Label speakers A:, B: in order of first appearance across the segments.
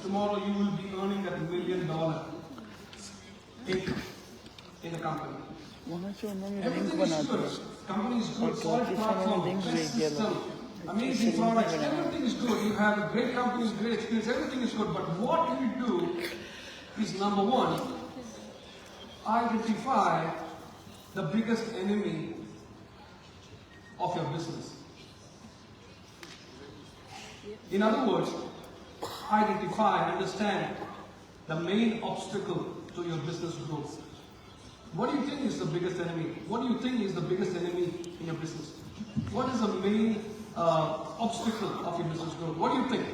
A: tomorrow you will be earning that $1 million in the company. Everything is good. Company is good, solid platform, best system, amazing products, everything is good. You have a great company, great experience, everything is good. But what you do is number one, identify the biggest enemy of your business. In other words, identify, understand the main obstacle to your business growth. What do you think is the biggest enemy? What do you think is the biggest enemy in your business? What is the main obstacle of your business growth? What do you think?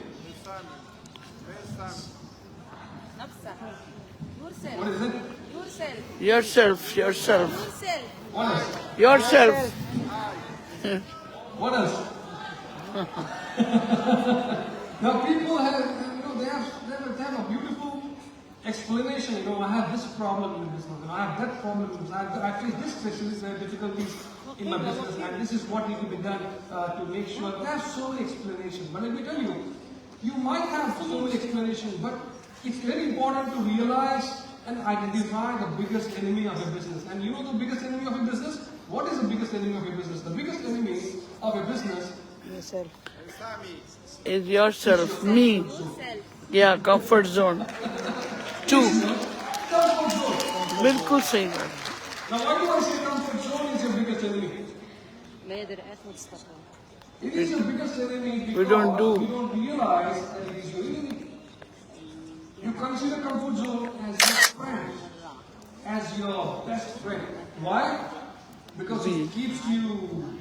A: What is it?
B: Yourself.
A: What else?
B: Yourself.
A: What else? Now people have, they have a beautiful explanation. I have this problem in business. I have that problem. I face this specific difficulties in my business, and this is what needs to be done to make sure. There are so many explanations. But let me tell you, you might have so many explanations, but it's very important to realize and identify the biggest enemy of your business. And you know the biggest enemy of your business? What is the biggest enemy of your business? The biggest enemy of your business
B: Is yourself. Me. Yeah, comfort zone. Two.
A: comfort zone.
B: बिल्कुल सही बात.
A: Now why do I say comfort zone is your biggest enemy? It is your biggest enemy because
B: We don't do.
A: you don't realize that it is your enemy. You consider comfort zone as your friend, as your best friend. Why? Because it keeps you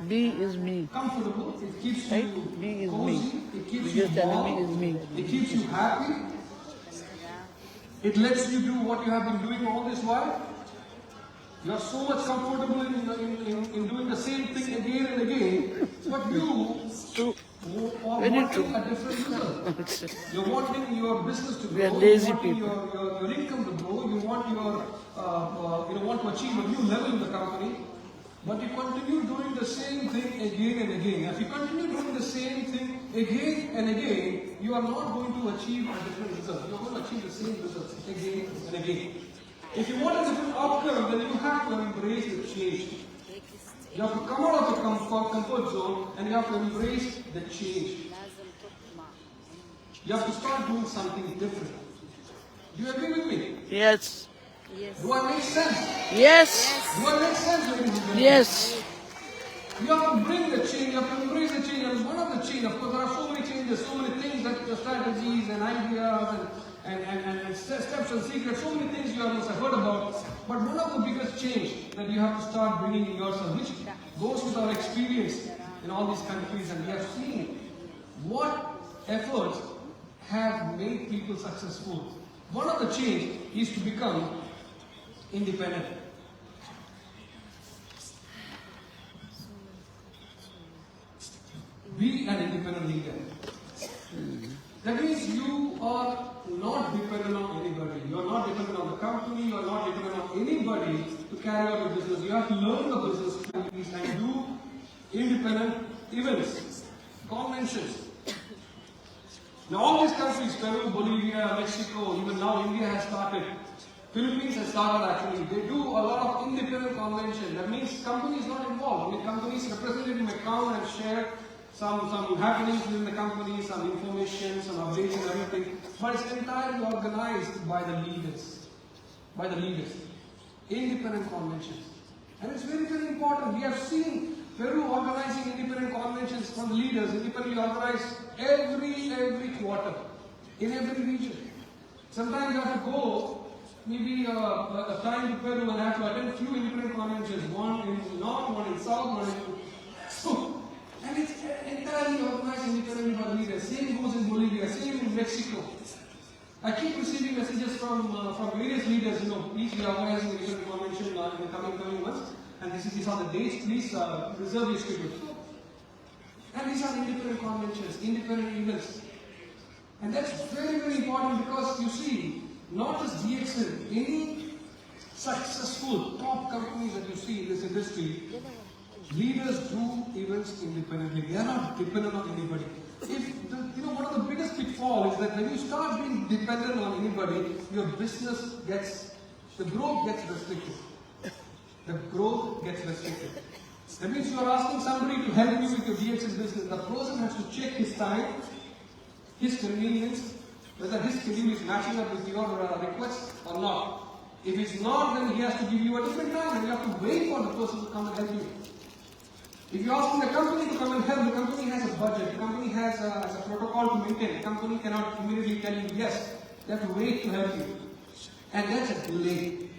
B: B is me.
A: comfortable, it keeps
B: Right?
A: you
B: B is
A: cozy,
B: me.
A: it keeps
B: Biggest
A: you
B: enemy
A: warm,
B: is me.
A: it keeps you happy, it lets you do what you have been doing all this while. You are so much comfortable in doing the same thing again and again, but you
B: True.
A: are
B: Very
A: wanting
B: true.
A: a different result. You're wanting your business to grow.
B: We are lazy
A: you wanting
B: people.
A: your income to grow. You want want to achieve a new level in the company, but you continue doing the same thing again and again. If you continue doing the same thing again and again, you are not going to achieve a different result. You are going to achieve the same results again and again. If you want a different outcome, then you have to embrace the change. You have to come out of the comfort zone and you have to embrace the change. You have to start doing something different. Do you agree with me?
B: Yes.
A: Do I make sense?
B: Yes.
A: Do I make sense, ladies and gentlemen?
B: Yes.
A: You have to bring the change, you have to embrace the change. And one of the change, of course, there are so many changes, so many things, that the strategies and ideas and steps and secrets, so many things you must have heard about. But one of the biggest change that you have to start bringing in yourself, which goes with our experience in all these countries, and we have seen what efforts have made people successful. One of the change is to become independent. Be an independent leader. That means you are not dependent on anybody. You are not dependent on the company. You are not dependent on anybody to carry out your business. You have to learn the business strategies and do independent events, conventions. Now all these countries, Peru, Bolivia, Mexico, even now India has started. Philippines has started actually. They do a lot of independent convention. That means company is not involved. The company is representative may come and share some happenings within the company, some information, some updates and everything. But it's entirely organized by the leaders. Independent conventions. And it's very, very important. We have seen Peru organizing independent conventions from the leaders, independently organized every quarter, in every region. Sometimes you have to go maybe a time to Peru and have to attend a few independent conventions, one in north, one in south, one in and it's entirely organized independently by the leaders. Same goes in Bolivia, same in Mexico. I keep receiving messages from various leaders, please we are organizing a different convention in the coming months, and these are the dates, please reserve your schedule. And these are independent conventions, independent events. And that's very, very important because you see, not just DXL, any successful top companies that you see in this industry, leaders do events independently. They are not dependent on anybody. One of the biggest pitfalls is that when you start being dependent on anybody, your business the growth gets restricted. The growth gets restricted. That means you are asking somebody to help you with your DXS business. The person has to check his time, his convenience, whether his schedule is matching up with your request or not. If it's not, then he has to give you a different time and you have to wait for the person to come and help you. If you ask the company to come and help, the company has a budget, the company has a protocol to maintain. The company cannot immediately tell you yes. They have to wait to help you. And that's a delay.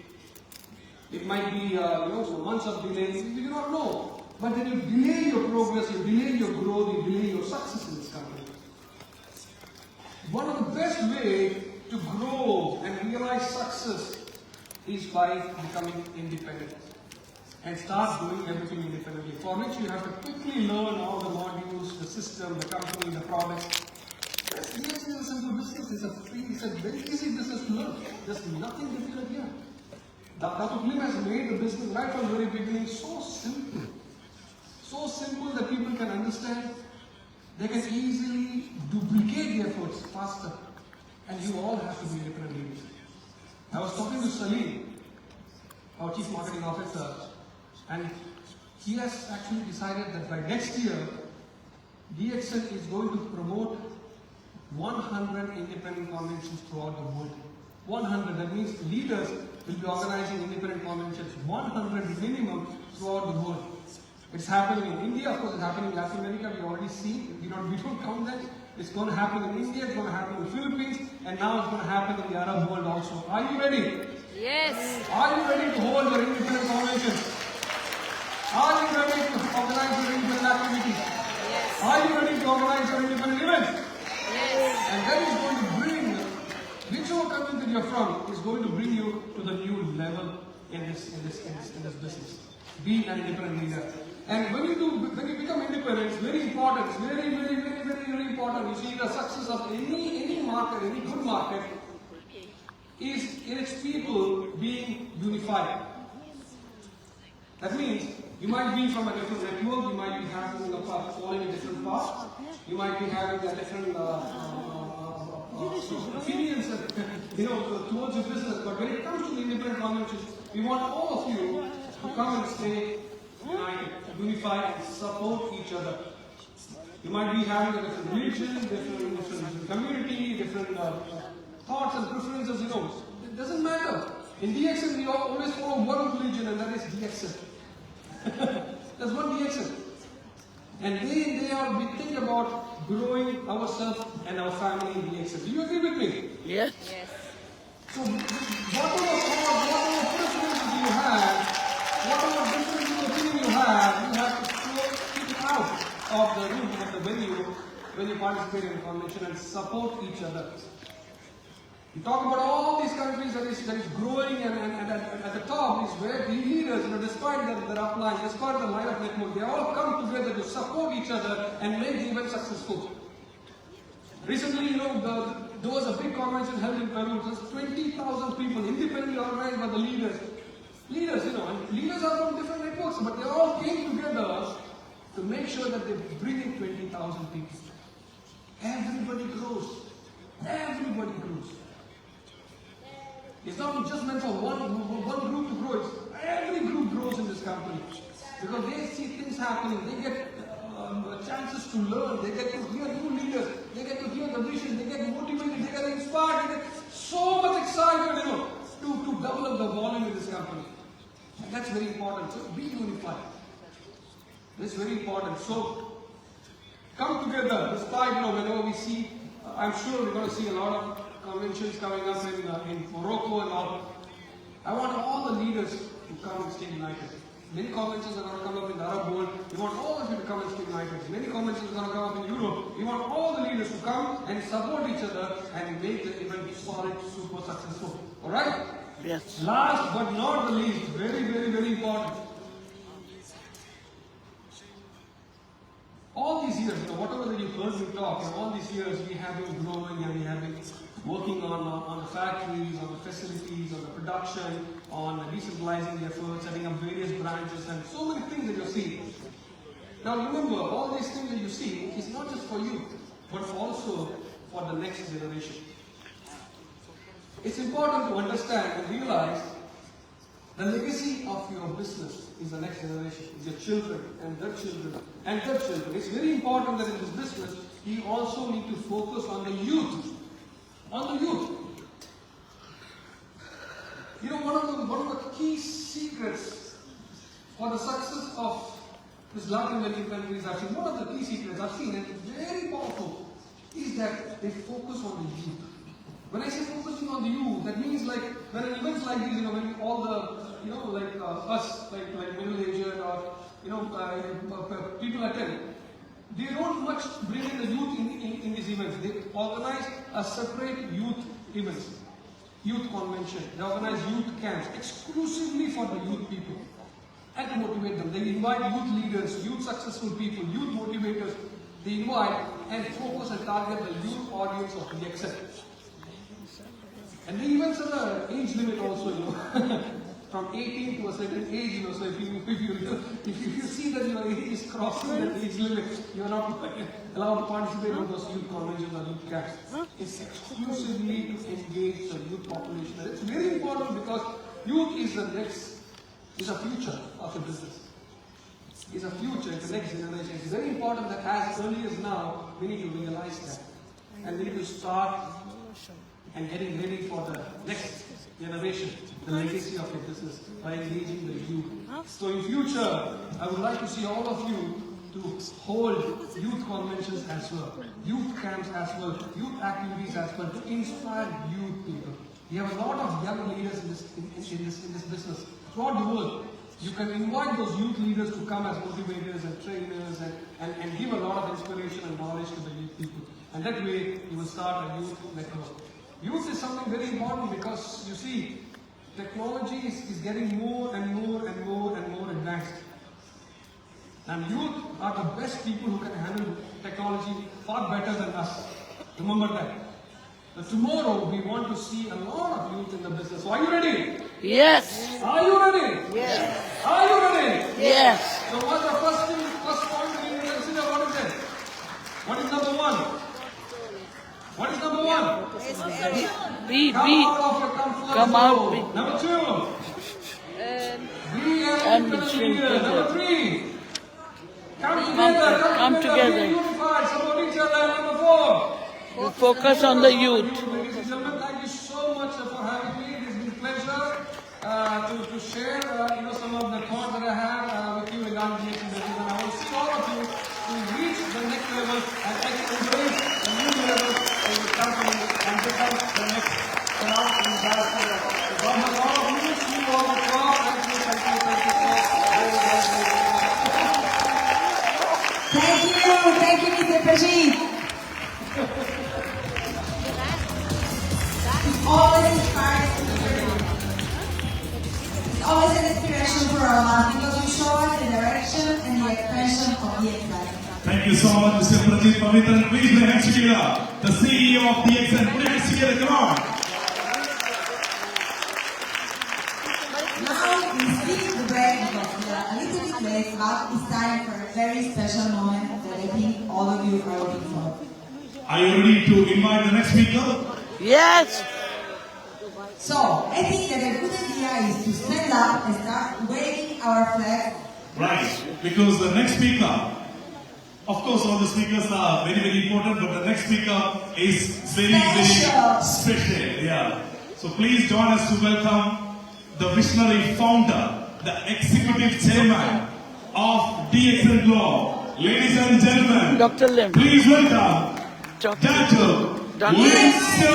A: It might be months of delay, you do not know. But then you delay your progress, you delay your growth, you delay your success in this company. One of the best ways to grow and realize success is by becoming independent and start doing everything independently. For which you have to quickly learn all the modules, the system, the company, the product. DXS is a simple business. It's a very easy business to learn. There's nothing difficult here. Dr. Klim has made the business right from the very beginning so simple. So simple that people can understand. They can easily duplicate the efforts faster. And you all have to be independent leaders. I was talking to Salim, our Chief Marketing Officer, and he has actually decided that by next year, DXL is going to promote 100 independent conventions throughout the world. 100, that means leaders will be organizing independent conventions, 100 minimum throughout the world. It's happening in India, of course it's happening in Latin America, we already see, we don't count that. It's going to happen in India, it's going to happen in the Philippines, and now it's going to happen in the Arab world also. Are you ready?
C: Yes.
A: Are you ready to hold your independent conventions? Are you ready to organize your independent activities?
C: Yes.
A: Are you ready to organize your independent events?
C: Yes.
A: And that is going to bring, whichever country that you're from, is going to bring you to the new level in this business. Be an independent leader. And when you become independent, it's very important. It's very, very, very, very, very important. You see, the success of any market, any good market, is in its people being unified. That means you might be from a different network, you might be having following a different path, you might be having a different opinions, towards your business. But when it comes to the independent conventions, we want all of you to come and stay united, unified, and support each other. You might be having a different religion, different community, different thoughts and preferences, It doesn't matter. In DXL, we always follow one religion, and that is DXL. There's one DXL. And day in, day out, we think about growing ourselves and our family in DXL. Do you agree with me?
B: Yes.
C: Yes.
A: So, whatever preferences you have, whatever different opinion you have to keep it out of the room, of the venue, when you participate in a convention and support each other. You talk about all these countries that is growing, and at the top is where the leaders, despite their upline, despite the line of network, they all come together to support each other and make the event successful. Recently, there was a big convention held in Peru. It was 20,000 people, independently organized by the leaders. And leaders are from different networks, but they all came together to make sure that they bring in 20,000 people. Everybody grows. Everybody grows. It's not just meant for one group to grow. Every group grows in this company. Because they see things happening. They get chances to learn. They get to hear new leaders. They get to hear the vision. They get motivated. They get inspired. They get so much excited, to develop the volume in this company. And that's very important. So be unified. That's very important. So come together. Despite, whenever we see, I'm sure we're going to see a lot of conventions coming up in Morocco and all. I want all the leaders to come and stay united. Many conventions are going to come up in the Arab world. We want all of you to come and stay united. Many conventions are going to come up in Europe. We want all the leaders to come and support each other and make the event solid, super successful. Alright?
B: Yes.
A: Last but not the least, very, very, very important. All these years, whatever that you've heard me talk, all these years we have been growing and we have been working on the factories, on the facilities, on the production, on decentralizing the efforts, setting up various branches, and so many things that you're seeing. Now remember, all these things that you see is not just for you. but also for the next generation. It's important to understand and realize the legacy of your business is the next generation, is your children and their children and their children. It's very important that in this business, you also need to focus on the youth. On the youth. You know, one of the key secrets for the success of this Latin American countries, I've seen, one of the key secrets I've seen, and it's very powerful, is that they focus on the youth. When I say focusing on the youth, that means like when events like these, when all the, us, like middle-aged or, people attend, they don't much bring in the youth in these events. They organize a separate youth events, youth convention. They organize youth camps exclusively for the youth people and to motivate them. They invite youth leaders, youth successful people, youth motivators. They invite and focus and target the youth audience of the DXN. And they even set an age limit also, from 18 to a certain age, so if you see that your age is crossing that age limit, you are not allowed to participate in those youth conventions or youth camps. It's exclusively to engage the youth population. And it's very important because youth is the next, is a future of the business. It's a future, it's the next generation. It's very important that as early as now, we need to realize that. And we need to start and getting ready for the next generation, the legacy of your business, by engaging the youth. So in future, I would like to see all of you to hold youth conventions as well, youth camps as well, youth activities as well, to inspire youth people. We have a lot of young leaders in this business throughout the world. You can invite those youth leaders to come as motivators and trainers and give a lot of inspiration and knowledge to the youth people. And that way, you will start a youth network. Youth is something very important because, you see, technology is getting more and more and more and more advanced. And youth are the best people who can handle technology far better than us. Remember that. But tomorrow, we want to see a lot of youth in the business. So are you ready?
B: Yes.
A: Are you ready?
B: Yes.
A: Are you ready?
B: Yes.
A: So what's the first point we need to consider? What is it? What is number one? What is number one?
B: Be.
A: Come out of your comfort
B: Come out,
A: zone.
B: be.
A: Number two. Be an independent leader. Number three. Come together. Be unified. Support each other. Number four.
B: We focus on the youth.
A: Ladies and gentlemen, thank you so much for having me. It has been a pleasure to share some of the thoughts that I have with you regarding the business. And I will see all of you to reach the next level and embrace the new level in the company and become the next round in Brazil. God bless all of you. See you all the top. Thank you so very much.
D: Thank you, Mr. Pajit. Always inspiring. It's always an inspiration for our life because you show us the direction and the expression of DXN.
E: Thank you so much, Mr. Prajit Pavitran. Please put your hands together. The CEO of DXN. Put your hands together, come on.
D: Now we skip the break because we are a little bit late, but it's time for a very special moment that I think all of you are looking for.
E: Are you ready to invite the next speaker?
B: Yes.
D: So, I think that a good idea is to stand up and start waving our flag.
E: Right, because the next speaker, of course all the speakers are very, very important, but the next speaker is very special. Yeah. So please join us to welcome the visionary founder, the executive chairman of DXN Globe. Ladies and gentlemen,
B: Dr. Lim.
E: please welcome Dr. Lim Seo.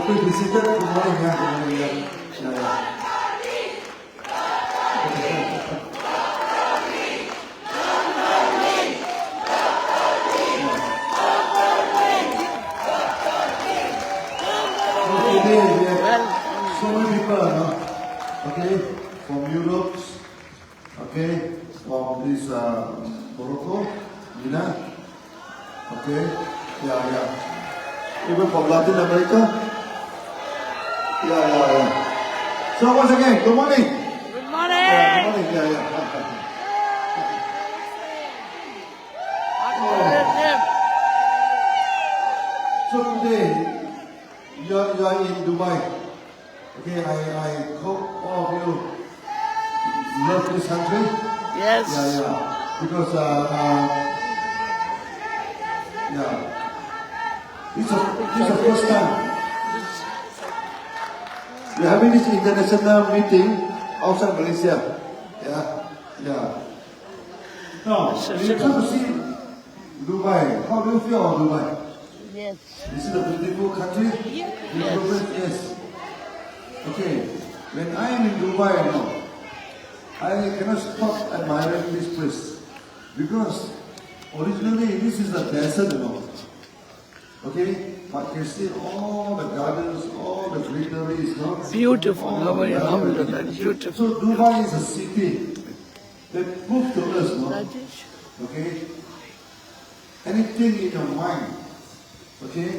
F: Please be seated. Good morning, yeah. so many people, no? Okay, from Europe, okay, from this Morocco, Mina, okay, yeah. Even from Latin America, yeah. So once again, good morning.
B: Good morning.
F: Yeah, good morning, yeah. So today, you are in Dubai. Okay, I hope all of you love this country.
B: Yes.
F: Yeah. Because it's the first time we're having this international meeting outside Malaysia. Yeah. Now, when you come to see Dubai, how do you feel about Dubai?
B: Yes.
F: This is a beautiful country. Beautiful place, yes. Okay, when I am in Dubai, I cannot stop admiring this place because originally this is a desert, Okay, but you can see all the gardens, all the greenery,
B: Beautiful.
F: all the gardens.
B: Beautiful.
F: So Dubai is a city that proves to us,
B: Rajesh.
F: Okay, anything in your mind. Okay?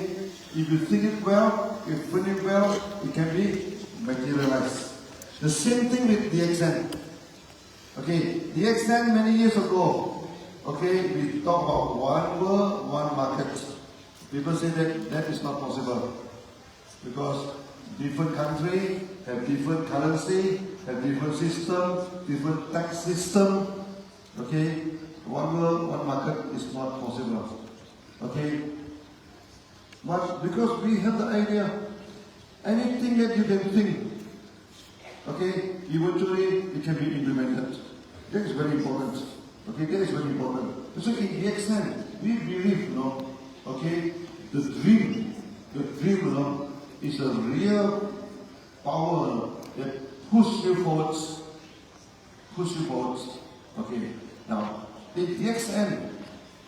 F: If you think it well, if you feel it well, it can be materialized. The same thing with DXN. Okay, DXN many years ago, okay, we talk about one world, one market. People say that is not possible because different country have different currency, have different system, different tax system. Okay, one world, one market is not possible. Okay. But because we have the idea, anything that you can think, okay, eventually it can be implemented. That is very important. Okay, that is very important. So in DXN, we believe, okay, the dream, is a real power that pushes you forwards. Okay, now, in DXN,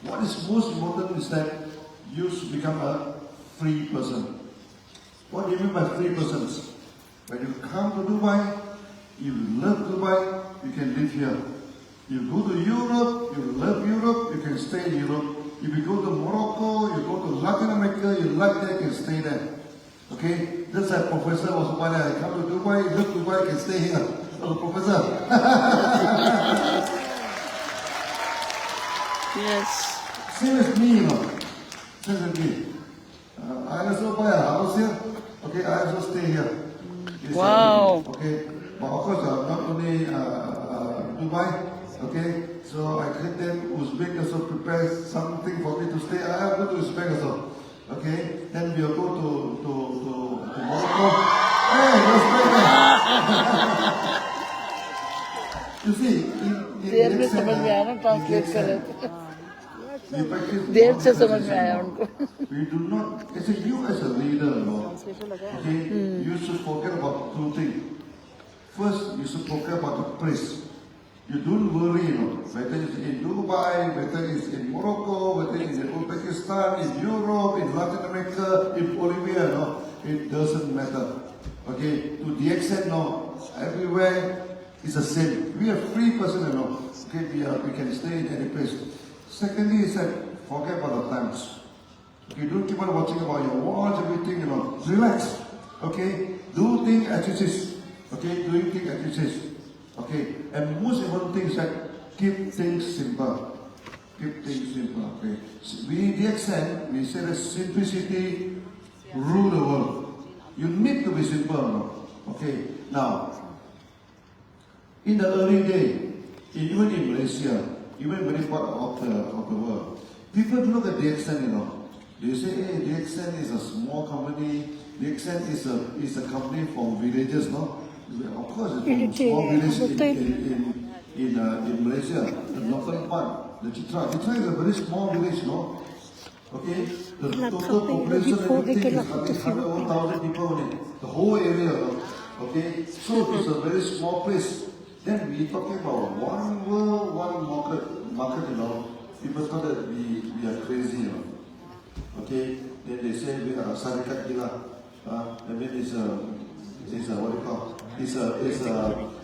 F: what is most important is that you should become a free person. What do you mean by free persons? When you come to Dubai, you love Dubai, you can live here. You go to Europe, you love Europe, you can stay in Europe. If you go to Morocco, you go to Latin America, you like that, you can stay there. Okay? Just like Professor was over there, I come to Dubai, love Dubai, you can stay here. Oh, Professor.
B: Yes.
F: Same as me, Same as me. I also buy a house here. Okay, I also stay here.
B: Wow.
F: Okay, but of course not only Dubai. Okay, so I get them Uzbek also prepare something for me to stay. I go to Uzbek also. Okay, then we'll go to Morocco. Hey, Uzbek. You see,
B: देर में समझ में आया ना translate कर रहे थे देर से समझ में आया उनको
F: We do not, you as a leader, okay, you should forget about two things. First, you should forget about the place. You don't worry, whether it's in Dubai, whether it's in Morocco, whether it's in Uzbekistan, in Europe, in Latin America, in Bolivia, it doesn't matter. Okay, to the extent, everywhere is the same. We are free person, okay, we can stay in any place. Secondly, he said, forget about the times. Okay, don't keep on watching about your watch, everything, relax. Okay, do things as it is. Okay, doing things as it is. Okay, and most important thing is that keep things simple. Keep things simple. Okay, we DXN, we say that simplicity rule the world. You need to be simple. Okay, now in the early day, even in Malaysia, even many part of the world, people look at DXN. They say, hey, DXN is a small company. DXN is a company from villages, Of course, it's from small village in Malaysia, the northern part, the Chitra. Chitra is a very small village, Okay, the total population everything is 100,000 people only. The whole area, Okay, so it's a very small place. Then we talking about one world, one market, People thought that we are crazy, Okay, then they say we are Sarikat Gila. And then it's what do you call? It's a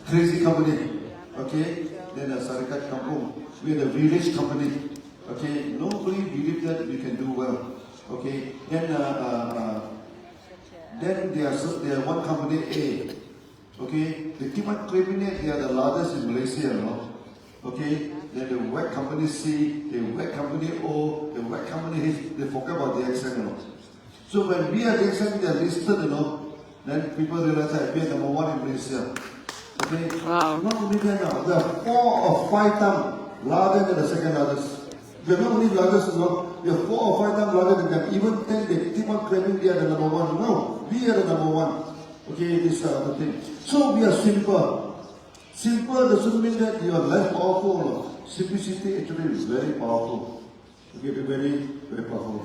F: crazy company. Okay. Then a Sarikat Kampung. We are the village company. Okay. Nobody believed that we can do well. Okay. Then there are one company A. Okay. They keep on claiming that they are the largest in Malaysia. No? Okay. Then the wet company C, the wet company O, the wet company H. They forget about the accent. No? So when we are the accent, they are listed. Then people realize that we are number one in Malaysia. Okay.
B: Wow.
F: Not only that now, we are 4 or 5 times larger than the second largest. We are not only largest, we are 4 or 5 times larger than them. Even then, they keep on claiming we are the number one. No, we are the number one. Okay, this the thing. So we are simple. Simple doesn't mean that you are less powerful. No. Simplicity actually is very powerful. Okay, very, very powerful.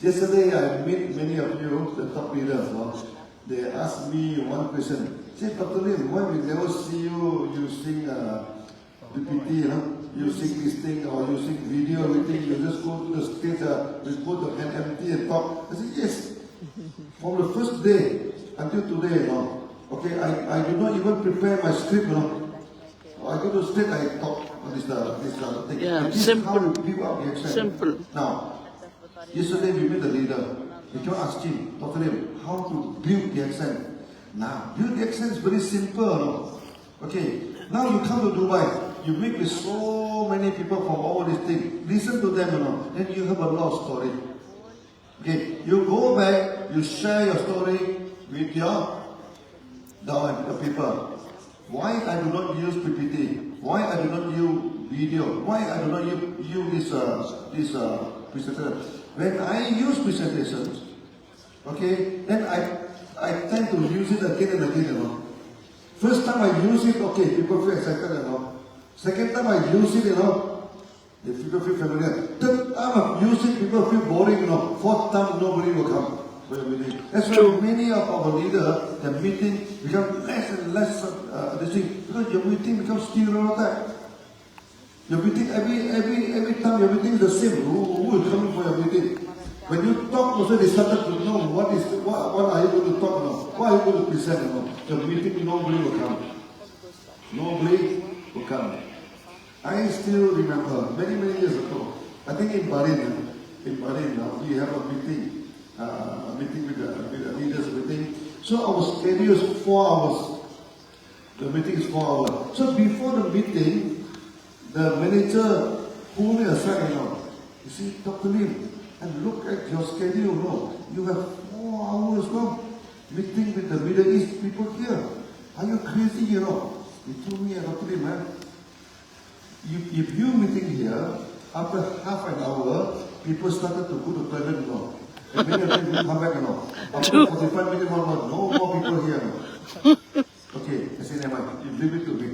F: Yesterday, I met many of you, the top leaders. They asked me one question. Say, Dr. Lim, why we never see you using PPT, you sing this thing or you sing video, everything, you just go to the stage, you go to NMT and talk. I said, yes. From the first day until today, okay, I do not even prepare my script, I go to the stage, I talk this thing.
B: Yeah,
F: this
B: simple.
F: How we build up the accent.
B: Simple.
F: Now, yesterday we met the leader. We kept asking, Dr. Lim, how to build the accent. Now, build the accent is very simple. Okay, now you come to Dubai, you meet with so many people from all these things. Listen to them, then you have a lot of story. Okay, you go back, you share your story with your the people. Why I do not use PPT? Why I do not use video? Why I do not use this presentation? When I use presentations, okay, then I tend to use it again and again. First time I use it, okay, people feel excited. Second time I use it, the people feel familiar. Third time I use it, people feel boring. Fourth time, nobody will come for your meeting. That's why many of our leaders, the meeting become less and less this thing, because your meeting becomes stereotype. Your meeting, every time your meeting is the same. Who is coming for your meeting? When you talk, also they started to know what are you going to talk about? What are you going to present? Your meeting, nobody will come. Nobody will come. I still remember many years ago. I think in Bahrain, we have a meeting with the leaders. So our schedule is 4 hours. The meeting is 4 hours. So before the meeting, the manager pulled me aside. You see, Dr. Lim, and look at your schedule. You have 4 hours meeting with the Middle East people here. Are you crazy? He told me, Dr. Lim, man. If you meeting here, after half an hour, people started to go to toilet, and many of them will come back, After 45 minutes, no more people here, Okay, I say, never mind, you leave it to me.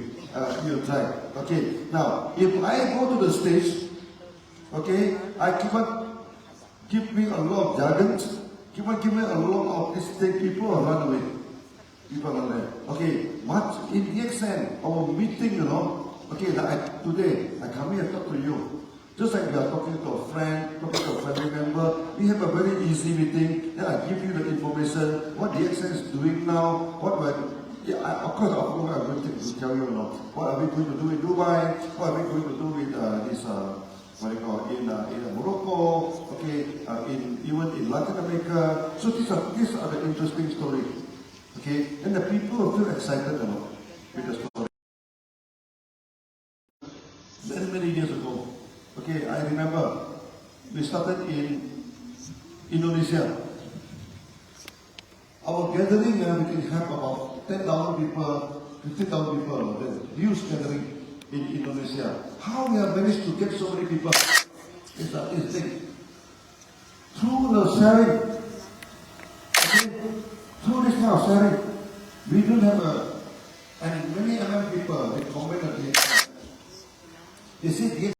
F: You try. Okay, now, if I go to the stage, okay, I keep on giving a lot of jargons, keep on giving a lot of these things, people will run away. People run away. Okay, much in the accent, our meeting, okay, today, I come here and talk to you. Just like we are talking to a friend, talking to a family member, we have a very easy meeting, then I give you the information, what the accent is doing now, of course, I'm going to tell you, what are we going to do in Dubai, what are we going to do with this, in Morocco, okay, even in Latin America. So these are the interesting stories, okay, and the people will feel excited with the story. Many years ago, okay, I remember we started in Indonesia. Our gathering, we can have about 10,000 people, 15,000 people, huge gathering in Indonesia. How we have managed to get so many people is thing. Through the sharing, okay, through this kind of sharing, we don't have and many other people, they comment against. You see,